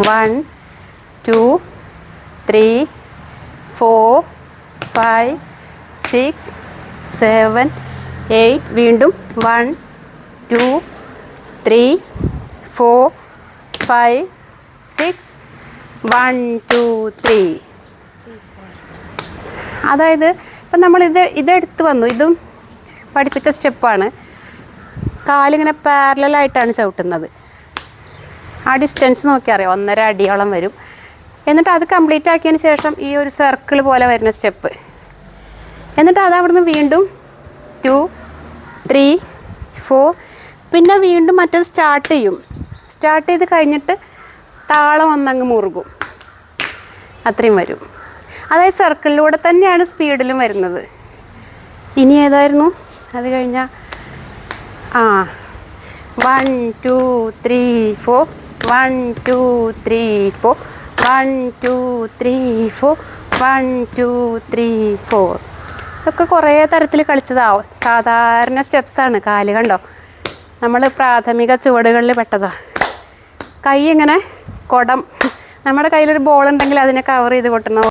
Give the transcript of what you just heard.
1 2 3 4 5 6 7 8 വീണ്ടും 1 2 3 4 5 6 1 2 3. അതായത് ഇപ്പം ഇതെടുത്ത് വന്നു. ഇതും പഠിപ്പിച്ച സ്റ്റെപ്പാണ്. കാലിങ്ങനെ പാരലായിട്ടാണ് ചവിട്ടുന്നത്. ആ ഡിസ്റ്റൻസ് നോക്കി അറിയാം, 1.5 അടിയോളം വരും. എന്നിട്ട് അത് കംപ്ലീറ്റ് ആക്കിയതിന് ശേഷം ഈ ഒരു സർക്കിൾ പോലെ വരുന്ന സ്റ്റെപ്പ്. എന്നിട്ട് അത് അവിടുന്ന് വീണ്ടും 2 3 4 പിന്നെ വീണ്ടും മറ്റേത് സ്റ്റാർട്ട് ചെയ്യും. സ്റ്റാർട്ട് ചെയ്ത് കഴിഞ്ഞിട്ട് താളം ഒന്നങ്ങ് മുറുകും. അത്രയും വരും. അതായത് സർക്കിളിലൂടെ തന്നെയാണ് സ്പീഡിലും വരുന്നത്. ഇനി ഏതായിരുന്നു അത് കഴിഞ്ഞാൽ 1 2 3 4 1 2 3 4 1 2 3 4 1 2 3 4. ഇതൊക്കെ കുറേ തരത്തിൽ കളിച്ചതാവും. സാധാരണ സ്റ്റെപ്സാണ്. കാല് കണ്ടോ, നമ്മൾ പ്രാഥമിക ചുവടുകളിൽ പെട്ടതാണ്. കൈ ഇങ്ങനെ കുടം, നമ്മുടെ കയ്യിലൊരു ബോൾ ഉണ്ടെങ്കിൽ അതിനെ കവർ ചെയ്ത് കൊട്ടുന്ന